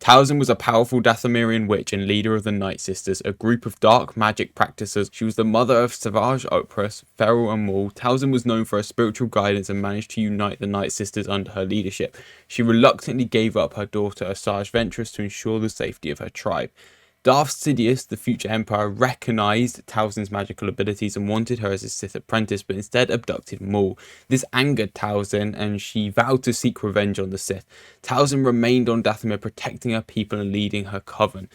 Talzin was a powerful Dathomirian witch and leader of the Night Sisters, a group of dark magic practitioners. She was the mother of Savage Opress, Feral and Maul. Talzin was known for her spiritual guidance and managed to unite the Night Sisters under her leadership. She reluctantly gave up her daughter Asajj Ventress to ensure the safety of her tribe. Darth Sidious, the future Emperor, recognized Talzin's magical abilities and wanted her as his Sith apprentice, but instead abducted Maul. This angered Talzin, and she vowed to seek revenge on the Sith. Talzin remained on Dathomir, protecting her people and leading her coven.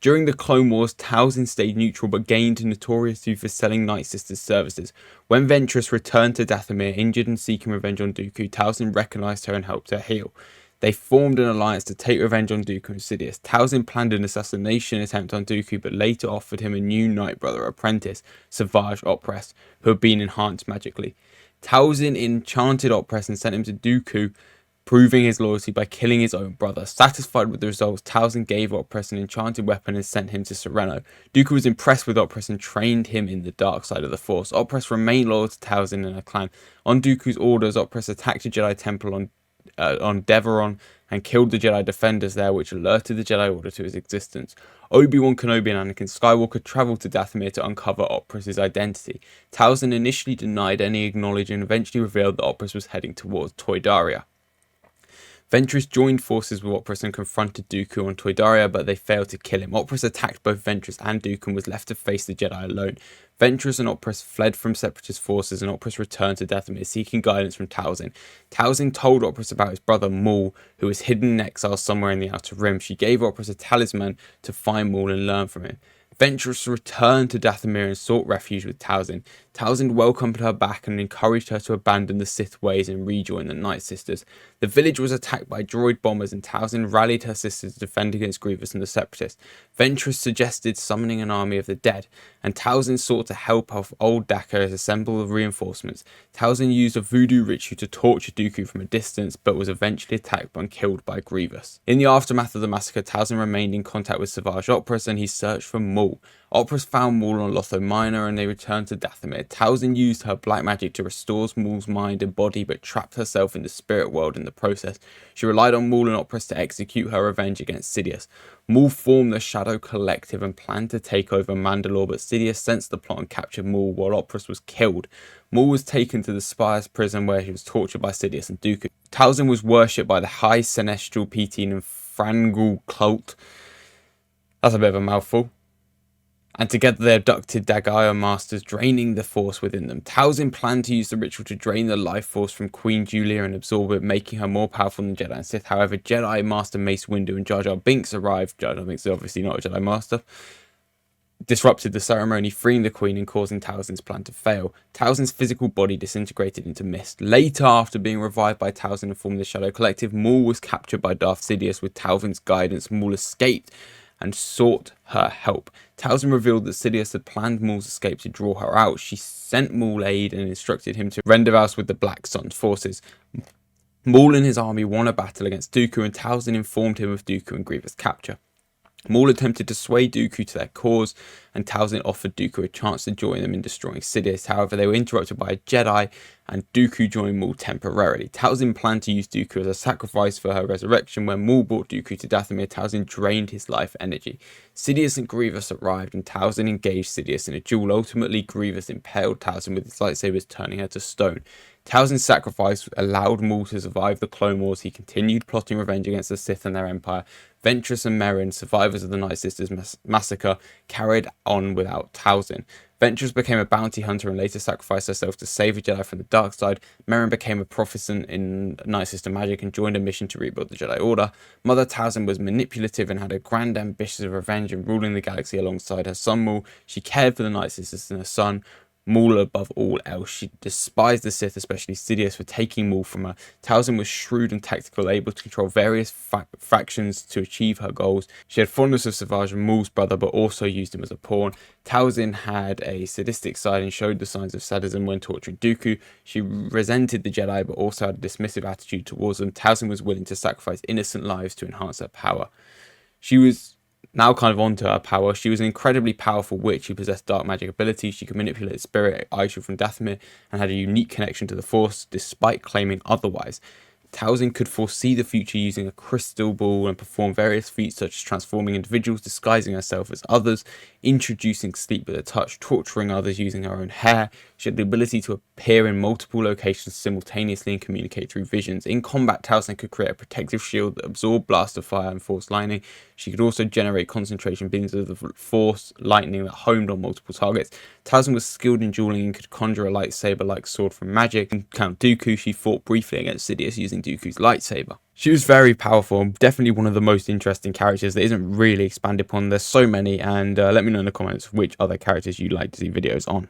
During the Clone Wars, Talzin stayed neutral but gained notoriety for selling Night Sisters services. When Ventress returned to Dathomir, injured and seeking revenge on Dooku, Talzin recognized her and helped her heal. They formed an alliance to take revenge on Dooku and Sidious. Talzin planned an assassination attempt on Dooku, but later offered him a new Night Brother apprentice, Savage Opress, who had been enhanced magically. Talzin enchanted Opress and sent him to Dooku, proving his loyalty by killing his own brother. Satisfied with the results, Talzin gave Opress an enchanted weapon and sent him to Sereno. Dooku was impressed with Opress and trained him in the dark side of the Force. Opress remained loyal to Talzin and her clan. On Dooku's orders, Opress attacked a Jedi temple on Deveron and killed the Jedi defenders there, which alerted the Jedi Order to his existence. Obi-Wan Kenobi and Anakin Skywalker travelled to Dathomir to uncover Opress's identity. Talzin initially denied any acknowledgement and eventually revealed that Opress was heading towards Toydaria. Ventress joined forces with Opress and confronted Dooku on Toydaria, but they failed to kill him. Opress attacked both Ventress and Dooku and was left to face the Jedi alone. Ventress and Opress fled from Separatist forces, and Opress returned to Dathomir, seeking guidance from Talzin. Talzin told Opress about his brother Maul, who was hidden in exile somewhere in the Outer Rim. She gave Opress a talisman to find Maul and learn from him. Ventress returned to Dathomir and sought refuge with Talzin. Talzin welcomed her back and encouraged her to abandon the Sith ways and rejoin the Night Sisters. The village was attacked by droid bombers, and Talzin rallied her sisters to defend against Grievous and the Separatists. Ventress suggested summoning an army of the dead, and Talzin sought to help off old Dakar assemble reinforcements. Talzin used a voodoo ritual to torture Dooku from a distance, but was eventually attacked and killed by Grievous. In the aftermath of the massacre, Talzin remained in contact with Savage Opress, and he searched for Maul. Opress found Maul on Lotho Minor, and they returned to Dathomir. Talzin used her black magic to restore Maul's mind and body, but trapped herself in the spirit world in the process. She relied on Maul and Opress to execute her revenge against Sidious. Maul formed the Shadow Collective and planned to take over Mandalore, but Sidious sensed the plot and captured Maul while Opress was killed. Maul was taken to the Spire's prison, where he was tortured by Sidious and Dooku. Talzin was worshipped by the High Celestial Petine and Frangul cult. That's a bit of a mouthful. And together they abducted Dagaya Masters, draining the Force within them. Talzin planned to use the ritual to drain the life force from Queen Julia and absorb it, making her more powerful than Jedi and Sith. However, Jedi Master Mace Windu and Jar Jar Binks arrived. Jar Jar Binks is obviously not a Jedi Master. Disrupted the ceremony, freeing the Queen and causing Talzin's plan to fail. Talzin's physical body disintegrated into mist. Later, after being revived by Talzin and forming the Shadow Collective, Maul was captured by Darth Sidious. With Talzin's guidance, Maul escaped and sought her help. Talzin revealed that Sidious had planned Maul's escape to draw her out. She sent Maul aid and instructed him to rendezvous with the Black Sun's forces. Maul and his army won a battle against Dooku, and Talzin informed him of Dooku and Grievous' capture. Maul attempted to sway Dooku to their cause, and Talzin offered Dooku a chance to join them in destroying Sidious. However, they were interrupted by a Jedi, and Dooku joined Maul temporarily. Talzin planned to use Dooku as a sacrifice for her resurrection. When Maul brought Dooku to Dathomir, Talzin drained his life energy. Sidious and Grievous arrived, and Talzin engaged Sidious in a duel. Ultimately, Grievous impaled Talzin with his lightsabers, turning her to stone. Talzin's sacrifice allowed Maul to survive the Clone Wars. He continued plotting revenge against the Sith and their empire. Ventress and Merrin, survivors of the Night Sisters massacre, carried on without Talzin. Ventress became a bounty hunter and later sacrificed herself to save a Jedi from the dark side. Merrin became a proficient in Night Sister magic and joined a mission to rebuild the Jedi Order. Mother Talzin was manipulative and had a grand ambition of revenge and ruling the galaxy alongside her son Maul. She cared for the Night Sisters and her son Maul above all else. She despised the Sith, especially Sidious, for taking Maul from her. Talzin was shrewd and tactical, able to control various factions to achieve her goals. She had fondness of Savage and Maul's brother, but also used him as a pawn. Talzin had a sadistic side and showed the signs of sadism when torturing Dooku. She resented the Jedi, but also had a dismissive attitude towards them. Talzin was willing to sacrifice innocent lives to enhance her power. She was now kind of onto her power. She was an incredibly powerful witch who possessed dark magic abilities. She could manipulate the spirit Aisha from Dathomir and had a unique connection to the Force, despite claiming otherwise. Talzin could foresee the future using a crystal ball and perform various feats such as transforming individuals, disguising herself as others, introducing sleep with a touch, torturing others using her own hair. She had the ability to appear in multiple locations simultaneously and communicate through visions. In combat, Talzin could create a protective shield that absorbed blast of fire and force lightning. She could also generate concentration beams of the force lightning that homed on multiple targets. Talzin was skilled in dueling and could conjure a lightsaber-like sword from magic. In Count Dooku, she fought briefly against Sidious using Dooku's lightsaber. She was very powerful and definitely one of the most interesting characters that isn't really expanded upon. There's so many, and let me know in the comments which other characters you'd like to see videos on.